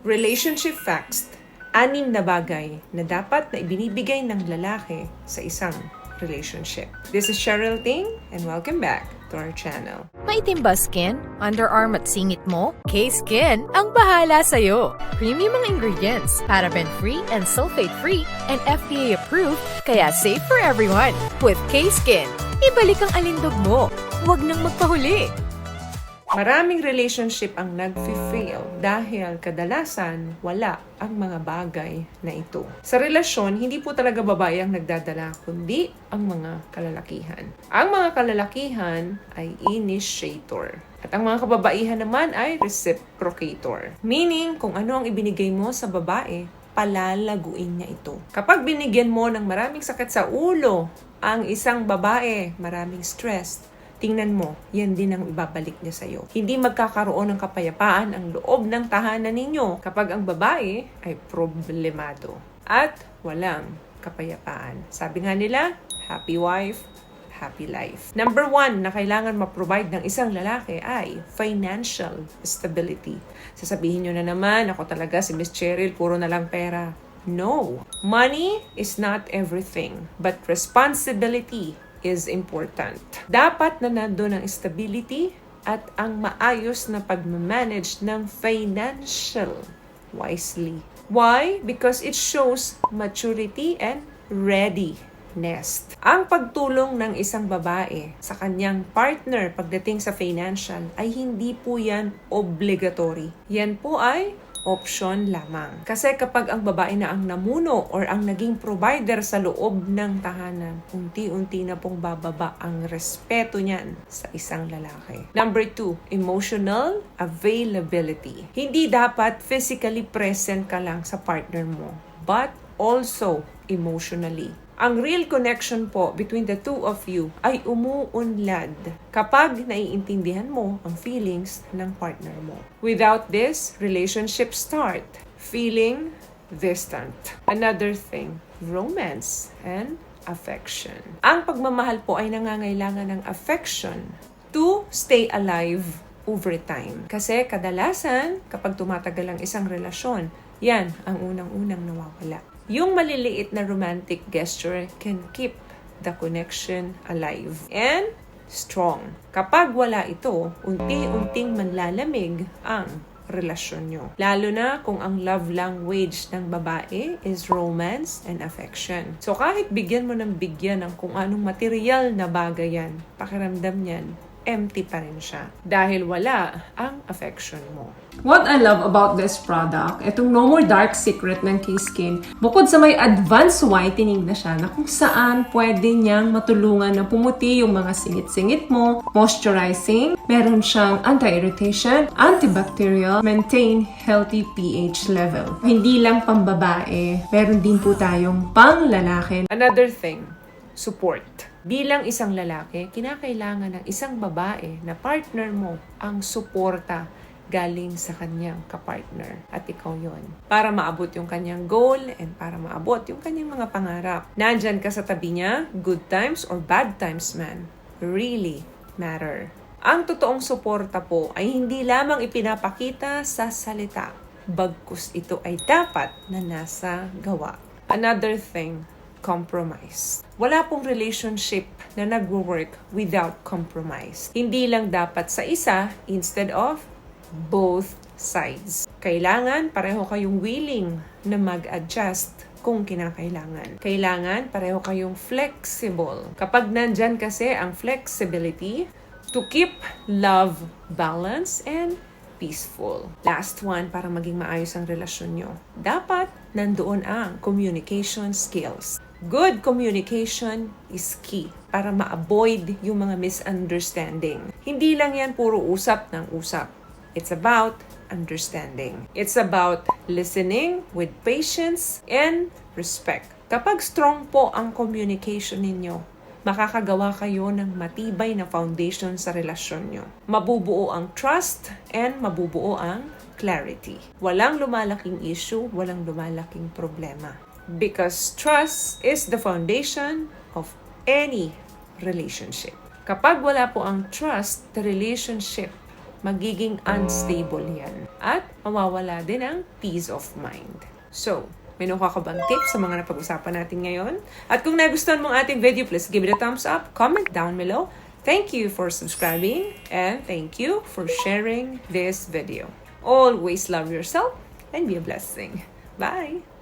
Relationship facts. 6 na bagay na dapat na ibinibigay ng lalaki sa isang relationship. This is Cheryl Ting and welcome back to our channel. Maitim ba skin? Underarm at singit mo? K-Skin ang bahala sa'yo. Premium ang ingredients, paraben-free and sulfate-free, and FDA-approved, kaya safe for everyone. With K-Skin, ibalik ang alindog mo. Huwag nang magpahuli. Maraming relationship ang nag-fail dahil kadalasan wala ang mga bagay na ito. Sa relasyon, hindi po talaga babae ang nagdadala, kundi ang mga kalalakihan. Ang mga kalalakihan ay initiator. At ang mga kababaihan naman ay reciprocator. Meaning, kung ano ang ibinigay mo sa babae, palalaguin niya ito. Kapag binigyan mo ng maraming sakit sa ulo ang isang babae, maraming stress, tingnan mo, yan din ang ibabalik niya sa'yo. Hindi magkakaroon ng kapayapaan ang loob ng tahanan ninyo kapag ang babae ay problemado at walang kapayapaan. Sabi nga nila, happy wife, happy life. Number 1 na kailangan ma-provide ng isang lalaki ay financial stability. Sasabihin nyo na naman, ako talaga si Miss Cheryl, puro na lang pera. No. Money is not everything, but responsibility is important. Dapat na nandoon ang stability at ang maayos na pag-manage ng financial wisely. Why? Because it shows maturity and readiness. Ang pagtulong ng isang babae sa kanyang partner pagdating sa financial ay hindi po yan obligatory. Yan po ay option lamang. Kasi kapag ang babae na ang namuno or ang naging provider sa loob ng tahanan, unti-unti na pong bababa ang respeto niyan sa isang lalaki. Number 2, emotional availability. Hindi dapat physically present ka lang sa partner mo, but also emotionally. Ang real connection po between the two of you ay umuunlad kapag naiintindihan mo ang feelings ng partner mo. Without this, relationship start feeling distant. Another thing, romance and affection. Ang pagmamahal po ay nangangailangan ng affection to stay alive over time. Kasi kadalasan, kapag tumatagal ang isang relasyon, yan ang unang-unang nawawala. Yung maliliit na romantic gesture can keep the connection alive and strong. Kapag wala ito, unti-unting manlalamig ang relasyon nyo. Lalo na kung ang love language ng babae is romance and affection. So kahit bigyan mo ng bigyan ng kung anong material na bagay yan, pakiramdam niyan, empty pa rin siya. Dahil wala ang affection mo. What I love about this product, itong No More Dark Secret ng K-Skin, bukod sa may advanced whitening na siya na kung saan pwede niyang matulungan na pumuti yung mga singit-singit mo, moisturizing, meron siyang anti-irritation, antibacterial, maintain healthy pH level. Hindi lang pambabae, meron din po tayong pang-lalaki. Another thing, support. Bilang isang lalaki, kinakailangan ng isang babae na partner mo ang suporta galing sa kanyang kapartner. At ikaw yon. Para maabot yung kanyang goal and para maabot yung kanyang mga pangarap. Nandyan ka sa tabi niya, good times or bad times man, really matter. Ang totoong suporta po ay hindi lamang ipinapakita sa salita, bagkus ito ay dapat na nasa gawa. Another thing, compromise. Wala pong relationship na nagwo-work without compromise. Hindi lang dapat sa isa instead of both sides. Kailangan pareho kayong willing na mag-adjust kung kinakailangan. Kailangan pareho kayong flexible. Kapag nandyan kasi ang flexibility to keep love balance and peaceful. Last one, para maging maayos ang relasyon nyo. Dapat nandoon ang communication skills. Good communication is key para ma-avoid yung mga misunderstanding. Hindi lang yan puro usap ng usap. It's about understanding. It's about listening with patience and respect. Kapag strong po ang communication ninyo, makakagawa kayo ng matibay na foundation sa relasyon nyo. Mabubuo ang trust and mabubuo ang clarity. Walang lumalaking issue, walang lumalaking problema. Because trust is the foundation of any relationship. Kapag wala po ang trust, the relationship magiging unstable yan. At mawawala din ang peace of mind. So, may nakuha ka bang tips sa mga napag-usapan natin ngayon? At kung nagustuhan mong ating video, please give it a thumbs up, comment down below. Thank you for subscribing and thank you for sharing this video. Always love yourself and be a blessing. Bye!